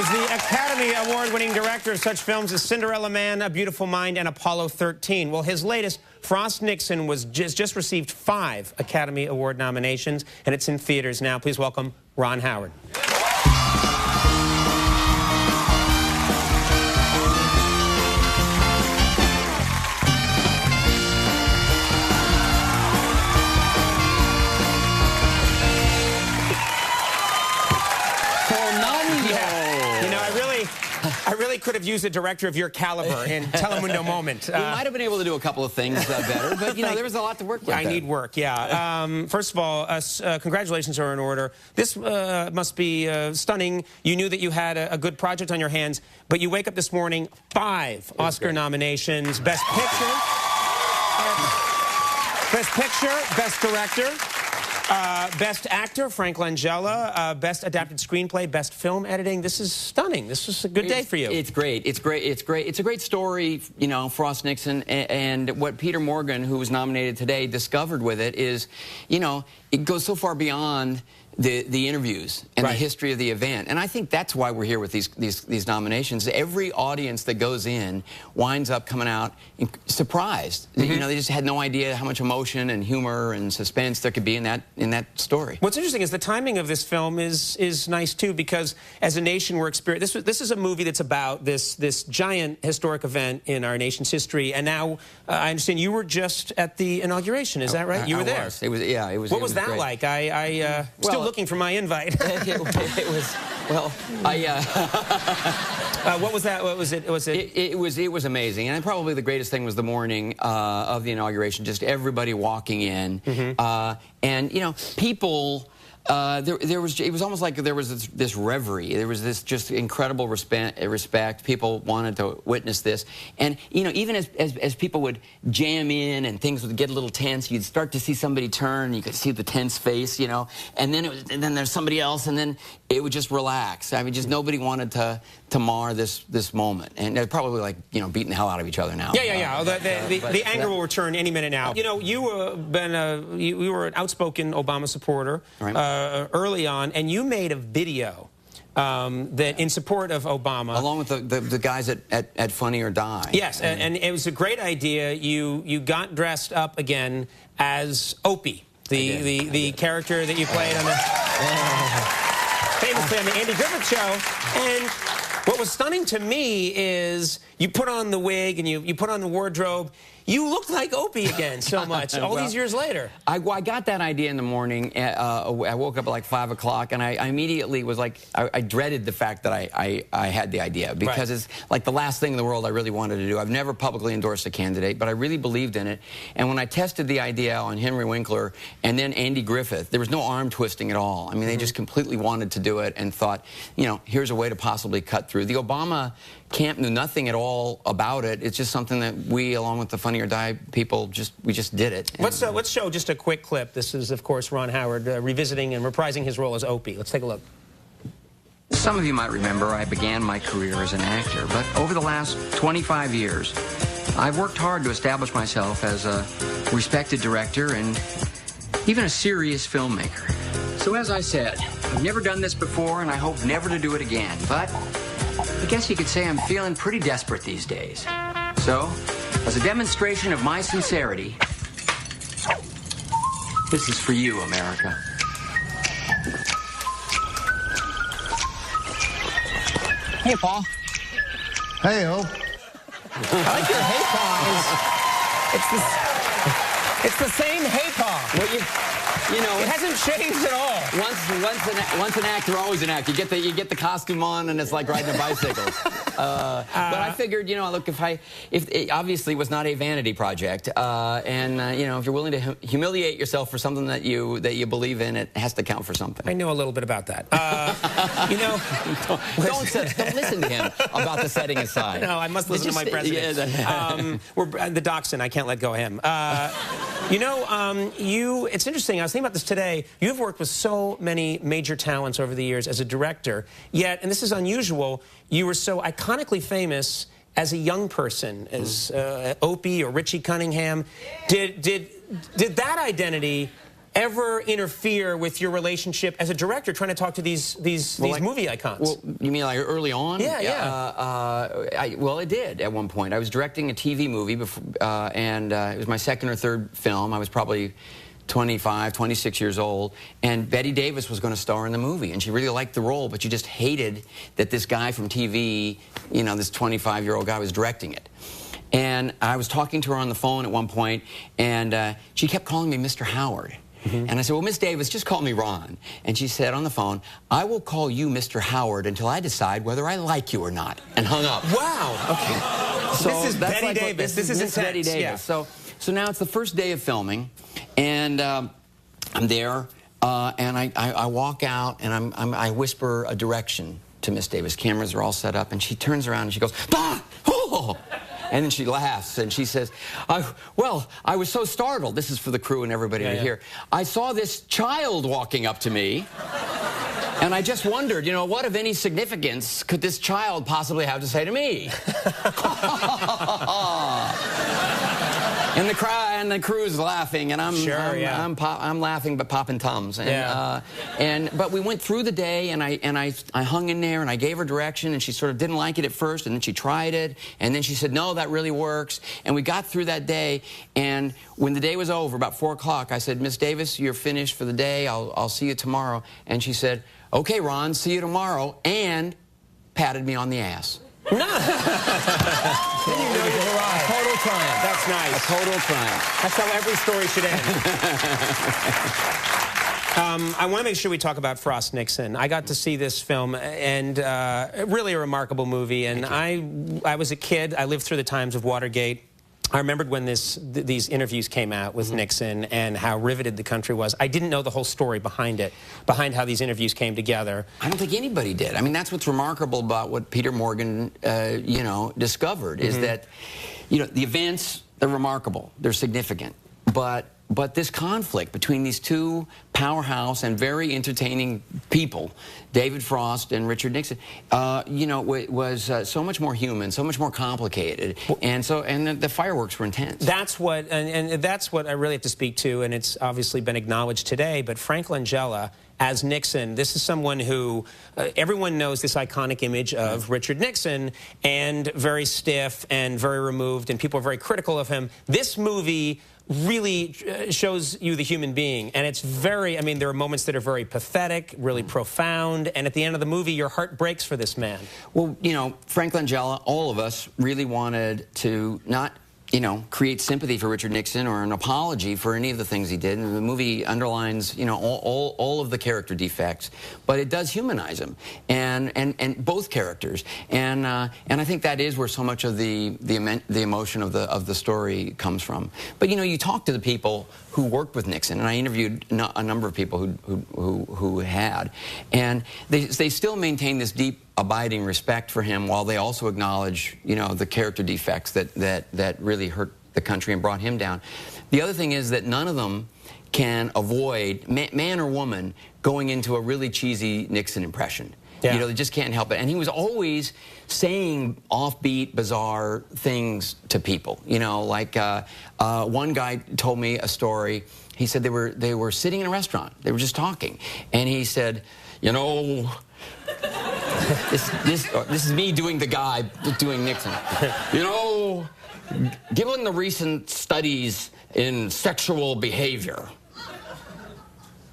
is the Academy Award-winning director of such films as Cinderella Man, A Beautiful Mind, and Apollo 13. Well, his latest, Frost Nixon, was just received 5 Academy Award nominations, and it's in theaters now. Please welcome Ron Howard. I really could have used a director of your caliber in Telemundo moment. We might have been able to do a couple of things better, but, you know, there was a lot to work with. I need work, yeah. First of all, congratulations are in order. This must be stunning. You knew that you had a good project on your hands, but you wake up this morning, 5 Oscar nominations. Best Picture, Best Director, Best Actor, Frank Langella, Best Adapted Screenplay, Best Film Editing. This is stunning. This was a good day for you. It's great. It's great. It's great. It's a great story, you know, Frost Nixon, and what Peter Morgan, who was nominated today, discovered with it is, you know, it goes so far beyond the interviews and the history of the event. And I think that's why we're here with these nominations. Every audience that goes in winds up coming out surprised. You know, they just had no idea how much emotion and humor and suspense there could be in that story. What's interesting is the timing of this film is nice too, because as a nation we're experiencing this is a movie that's about this giant historic event in our nation's history, and now I understand you were just at the inauguration. Is that right? You were there. It was, yeah, it was. What was that great. Like? I still looking for my invite. it was, well, what was that? What was it? It was amazing, and probably the greatest thing was the morning of the inauguration. Just everybody walking in, and you know, people. It was almost like there was this reverie. There was this just incredible respect. People wanted to witness this. And, you know, even as people would jam in and things would get a little tense, you'd start to see somebody turn, and you could see the tense face, you know, and then there's somebody else, and then it would just relax. I mean, just nobody wanted to mar this moment. And they're probably, like, you know, beating the hell out of each other now. Yeah. The anger will return any minute now. You know, you were an outspoken Obama supporter. Right. Early on, and you made a video that in support of Obama, along with the guys at Funny or Die. Yes, and it was a great idea. You got dressed up again as Opie, the character that you played on the famously on the Andy Griffith Show. And what was stunning to me is you put on the wig and you put on the wardrobe. You looked like Opie again so much, all these years later. I got that idea in the morning. I woke up at like 5 o'clock, and I immediately was like, I dreaded the fact that I had the idea, because it's like the last thing in the world I really wanted to do. I've never publicly endorsed a candidate, but I really believed in it. And when I tested the idea on Henry Winkler and then Andy Griffith, there was no arm twisting at all. I mean, they just completely wanted to do it and thought, you know, here's a way to possibly cut through. The Obama camp knew nothing at all about it. It's just something that we, along with the Funny or Die people, we just did it. Let's show just a quick clip. This is, of course, Ron Howard revisiting and reprising his role as Opie. Let's take a look. Some of you might remember I began my career as an actor, but over the last 25 years, I've worked hard to establish myself as a respected director and even a serious filmmaker. So as I said, I've never done this before, and I hope never to do it again, but I guess you could say I'm feeling pretty desperate these days. So, as a demonstration of my sincerity, this is for you, America. Hey, Paul. Hey-o. I like your hey paw. It's the same hey paw. Well, you know, it hasn't changed at all. Once an actor, always an actor. You get the costume on, and it's like riding a bicycle. But I figured, you know, look, if it obviously was not a vanity project, and you know, if you're willing to humiliate yourself for something that you believe in, it has to count for something. I know a little bit about that. You know, don't listen to him about the setting aside. No, I must listen to my president. We're the dachshund. I can't let go of him. You know, it's interesting. I was thinking about this today. You've worked with so many major talents over the years as a director, yet, and this is unusual, you were so iconically famous as a young person, as Opie or Richie Cunningham. Did that identity ever interfere with your relationship as a director, trying to talk to these movie icons? Well, you mean like early on? Yeah, yeah. Well, it did at one point. I was directing a TV movie, before, and it was my second or third film. I was probably 25, 26 years old, and Bette Davis was going to star in the movie, and she really liked the role, but she just hated that this guy from TV, you know, this 25-year-old guy was directing it. And I was talking to her on the phone at one point, and she kept calling me Mr. Howard. And I said, well, Miss Davis, just call me Ron. And she said on the phone, I will call you Mr. Howard until I decide whether I like you or not, and hung up. Wow. Okay. So this is Bette Davis. This is intense. Bette Davis. Yeah. So now it's the first day of filming, and I'm there, and I walk out, and I whisper a direction to Miss Davis. Cameras are all set up, and she turns around and she goes, bah! Oh! And then she laughs, and she says, well, I was so startled. This is for the crew and everybody to hear. I saw this child walking up to me, and I just wondered, you know, what of any significance could this child possibly have to say to me? And the crew's laughing, and I'm laughing but popping tums. And but we went through the day, and I hung in there, and I gave her direction, and she sort of didn't like it at first, and then she tried it, and then she said, no, that really works. And we got through that day, and when the day was over, about 4 o'clock, I said, Miss Davis, you're finished for the day. I'll see you tomorrow. And she said, okay, Ron, see you tomorrow, and patted me on the ass. No. Then you know you've arrived. A total triumph. That's nice. A total triumph. That's how every story should end. I want to make sure we talk about Frost Nixon. I got to see this film, and really a remarkable movie. And I was a kid. I lived through the times of Watergate. I remembered when these interviews came out with Nixon and how riveted the country was. I didn't know the whole story behind it, behind how these interviews came together. I don't think anybody did. I mean, that's what's remarkable about what Peter Morgan, you know, discovered, is that, you know, the events, they're remarkable, they're significant, but this conflict between these two powerhouse and very entertaining people, David Frost and Richard Nixon, you know, was so much more human, so much more complicated, and the fireworks were intense. That's what, and that's what I really have to speak to, and it's obviously been acknowledged today. But Frank Langella as Nixon, this is someone who everyone knows this iconic image of Richard Nixon, and very stiff and very removed, and people are very critical of him. This movie really shows you the human being, and it's very, I mean, there are moments that are very pathetic, really profound, and at the end of the movie, your heart breaks for this man. Well, you know, Frank Langella, all of us really wanted to not, you know, create sympathy for Richard Nixon or an apology for any of the things he did. And the movie underlines, you know, all of the character defects, but it does humanize him, and both characters. And I think that is where so much of the emotion of the story comes from. But you know, you talk to the people who worked with Nixon, and I interviewed a number of people who had, and they still maintain this deep, abiding respect for him, while they also acknowledge, you know, the character defects that really hurt the country and brought him down. The other thing is that none of them can avoid, man or woman, going into a really cheesy Nixon impression. Yeah. You know, they just can't help it. And he was always saying offbeat, bizarre things to people. You know, like one guy told me a story. He said they were sitting in a restaurant. They were just talking. And he said, you know, this is me doing the guy doing Nixon. You know, given the recent studies in sexual behavior,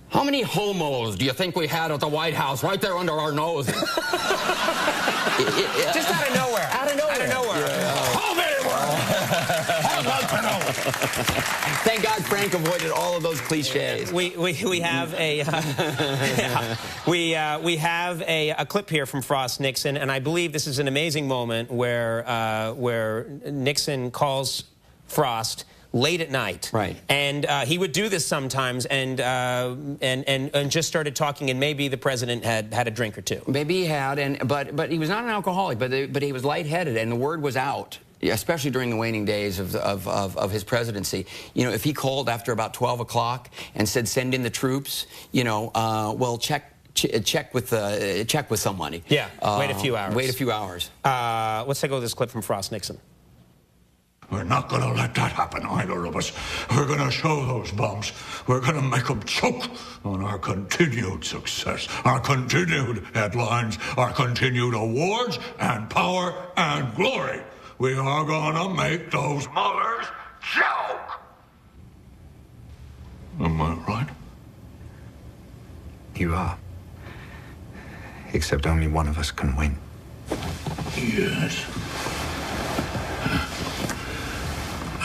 how many homos do you think we had at the White House right there under our nose? Just out of nowhere. Out of nowhere. Out of nowhere. Yeah. How many were? I'd like to know. Thank God Frank avoided all of those cliches. We have a we have a clip here from Frost Nixon, and I believe this is an amazing moment where Nixon calls Frost late at night, right? And he would do this sometimes, and just started talking, and maybe the president had a drink or two. Maybe he had, but he was not an alcoholic, but he was lightheaded, and the word was out, especially during the waning days of his presidency. You know, if he called after about 12 o'clock and said, "Send in the troops," you know, well, check with somebody. Yeah, wait a few hours. Wait a few hours. Let's take a look at this clip from Frost Nixon. We're not going to let that happen, either of us. We're going to show those bums. We're going to make them choke on our continued success, our continued headlines, our continued awards and power and glory. We are going to make those mothers choke. Am I right? You are. Except only one of us can win. Yes.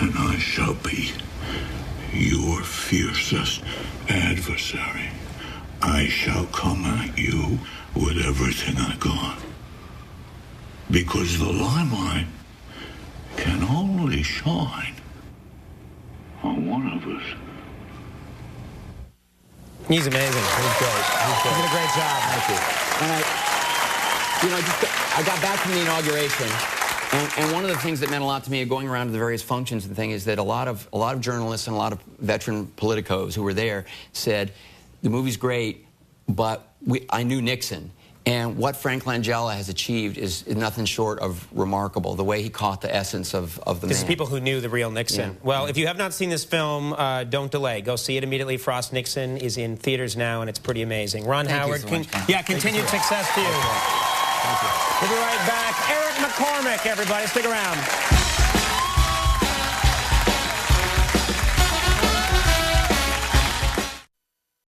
And I shall be your fiercest adversary. I shall come at you with everything I got. Because the limelight can only shine on one of us. He's amazing. He's great. He did a great job. Thank you. And I got back from the inauguration, and one of the things that meant a lot to me, going around to the various functions and things, is that a lot of journalists and a lot of veteran politicos who were there said, the movie's great, but I knew Nixon. And what Frank Langella has achieved is nothing short of remarkable, the way he caught the essence of the man. This is people who knew the real Nixon. Yeah. Well, if you have not seen this film, don't delay. Go see it immediately. Frost Nixon is in theaters now, and it's pretty amazing. Ron Howard, continued success to you. Thank you. We'll be right back. Eric McCormick, everybody. Stick around.